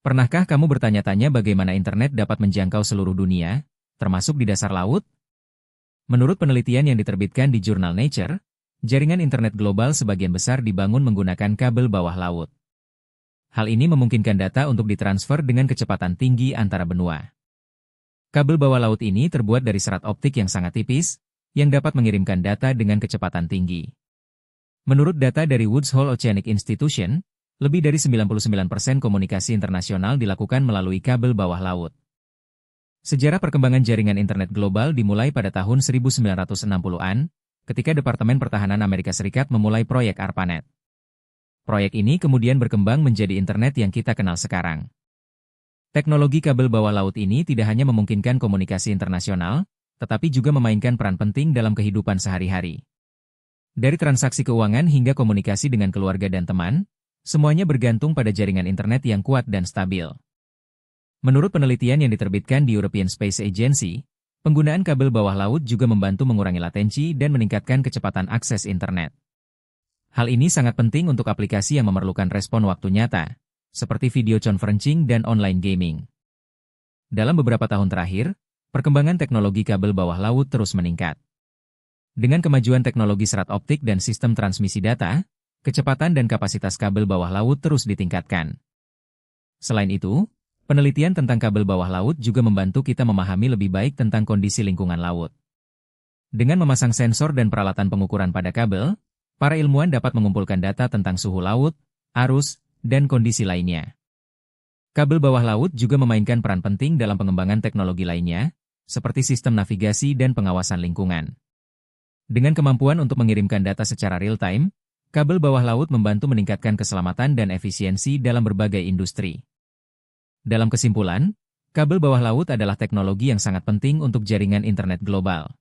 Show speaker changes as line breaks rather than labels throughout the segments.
Pernahkah kamu bertanya-tanya bagaimana internet dapat menjangkau seluruh dunia, termasuk di dasar laut? Menurut penelitian yang diterbitkan di jurnal Nature, jaringan internet global sebagian besar dibangun menggunakan kabel bawah laut. Hal ini memungkinkan data untuk ditransfer dengan kecepatan tinggi antara benua. Kabel bawah laut ini terbuat dari serat optik yang sangat tipis, yang dapat mengirimkan data dengan kecepatan tinggi. Menurut data dari Woods Hole Oceanic Institution, lebih dari 99% komunikasi internasional dilakukan melalui kabel bawah laut. Sejarah perkembangan jaringan internet global dimulai pada tahun 1960-an, ketika Departemen Pertahanan Amerika Serikat memulai proyek ARPANET. Proyek ini kemudian berkembang menjadi internet yang kita kenal sekarang. Teknologi kabel bawah laut ini tidak hanya memungkinkan komunikasi internasional, tetapi juga memainkan peran penting dalam kehidupan sehari-hari. Dari transaksi keuangan hingga komunikasi dengan keluarga dan teman, semuanya bergantung pada jaringan internet yang kuat dan stabil. Menurut penelitian yang diterbitkan di European Space Agency, penggunaan kabel bawah laut juga membantu mengurangi latensi dan meningkatkan kecepatan akses internet. Hal ini sangat penting untuk aplikasi yang memerlukan respon waktu nyata, seperti video conferencing dan online gaming. Dalam beberapa tahun terakhir, perkembangan teknologi kabel bawah laut terus meningkat. Dengan kemajuan teknologi serat optik dan sistem transmisi data, kecepatan dan kapasitas kabel bawah laut terus ditingkatkan. Selain itu, penelitian tentang kabel bawah laut juga membantu kita memahami lebih baik tentang kondisi lingkungan laut. Dengan memasang sensor dan peralatan pengukuran pada kabel, para ilmuwan dapat mengumpulkan data tentang suhu laut, arus, dan kondisi lainnya. Kabel bawah laut juga memainkan peran penting dalam pengembangan teknologi lainnya, seperti sistem navigasi dan pengawasan lingkungan. Dengan kemampuan untuk mengirimkan data secara real-time, kabel bawah laut membantu meningkatkan keselamatan dan efisiensi dalam berbagai industri. Dalam kesimpulan, kabel bawah laut adalah teknologi yang sangat penting untuk jaringan internet global.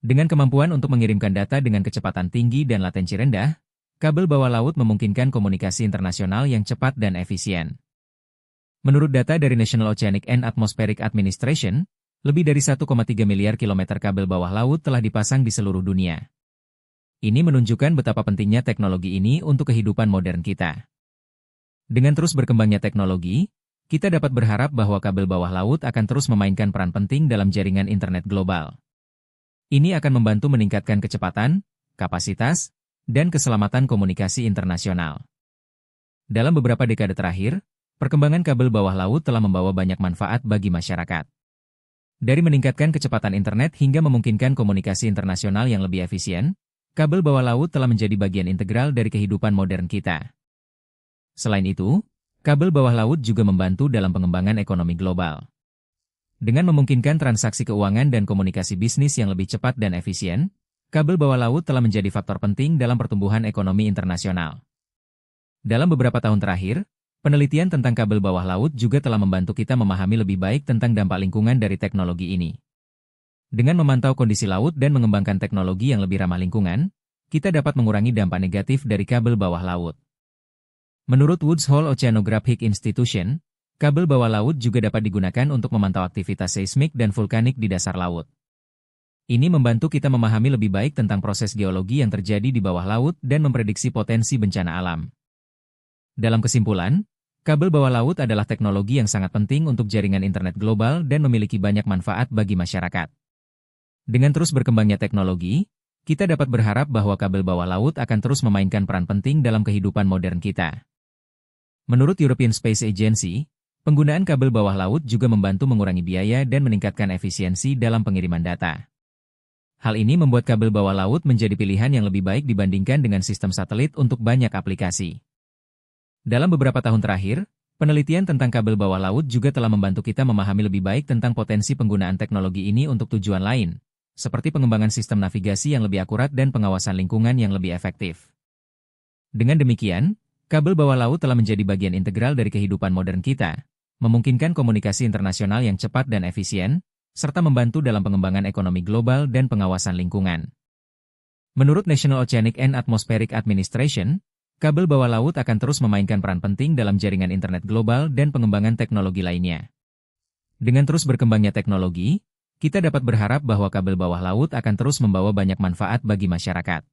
Dengan kemampuan untuk mengirimkan data dengan kecepatan tinggi dan latensi rendah, kabel bawah laut memungkinkan komunikasi internasional yang cepat dan efisien. Menurut data dari National Oceanic and Atmospheric Administration, lebih dari 1,3 miliar kilometer kabel bawah laut telah dipasang di seluruh dunia. Ini menunjukkan betapa pentingnya teknologi ini untuk kehidupan modern kita. Dengan terus berkembangnya teknologi, kita dapat berharap bahwa kabel bawah laut akan terus memainkan peran penting dalam jaringan internet global. Ini akan membantu meningkatkan kecepatan, kapasitas, dan keselamatan komunikasi internasional. Dalam beberapa dekade terakhir, perkembangan kabel bawah laut telah membawa banyak manfaat bagi masyarakat. Dari meningkatkan kecepatan internet hingga memungkinkan komunikasi internasional yang lebih efisien, kabel bawah laut telah menjadi bagian integral dari kehidupan modern kita. Selain itu, kabel bawah laut juga membantu dalam pengembangan ekonomi global. Dengan memungkinkan transaksi keuangan dan komunikasi bisnis yang lebih cepat dan efisien, kabel bawah laut telah menjadi faktor penting dalam pertumbuhan ekonomi internasional. Dalam beberapa tahun terakhir, penelitian tentang kabel bawah laut juga telah membantu kita memahami lebih baik tentang dampak lingkungan dari teknologi ini. Dengan memantau kondisi laut dan mengembangkan teknologi yang lebih ramah lingkungan, kita dapat mengurangi dampak negatif dari kabel bawah laut. Menurut Woods Hole Oceanographic Institution, kabel bawah laut juga dapat digunakan untuk memantau aktivitas seismik dan vulkanik di dasar laut. Ini membantu kita memahami lebih baik tentang proses geologi yang terjadi di bawah laut dan memprediksi potensi bencana alam. Dalam kesimpulan, kabel bawah laut adalah teknologi yang sangat penting untuk jaringan internet global dan memiliki banyak manfaat bagi masyarakat. Dengan terus berkembangnya teknologi, kita dapat berharap bahwa kabel bawah laut akan terus memainkan peran penting dalam kehidupan modern kita. Menurut European Space Agency, penggunaan kabel bawah laut juga membantu mengurangi biaya dan meningkatkan efisiensi dalam pengiriman data. Hal ini membuat kabel bawah laut menjadi pilihan yang lebih baik dibandingkan dengan sistem satelit untuk banyak aplikasi. Dalam beberapa tahun terakhir, penelitian tentang kabel bawah laut juga telah membantu kita memahami lebih baik tentang potensi penggunaan teknologi ini untuk tujuan lain, seperti pengembangan sistem navigasi yang lebih akurat dan pengawasan lingkungan yang lebih efektif. Dengan demikian, kabel bawah laut telah menjadi bagian integral dari kehidupan modern kita, memungkinkan komunikasi internasional yang cepat dan efisien, serta membantu dalam pengembangan ekonomi global dan pengawasan lingkungan. Menurut National Oceanic and Atmospheric Administration, kabel bawah laut akan terus memainkan peran penting dalam jaringan internet global dan pengembangan teknologi lainnya. Dengan terus berkembangnya teknologi, kita dapat berharap bahwa kabel bawah laut akan terus membawa banyak manfaat bagi masyarakat.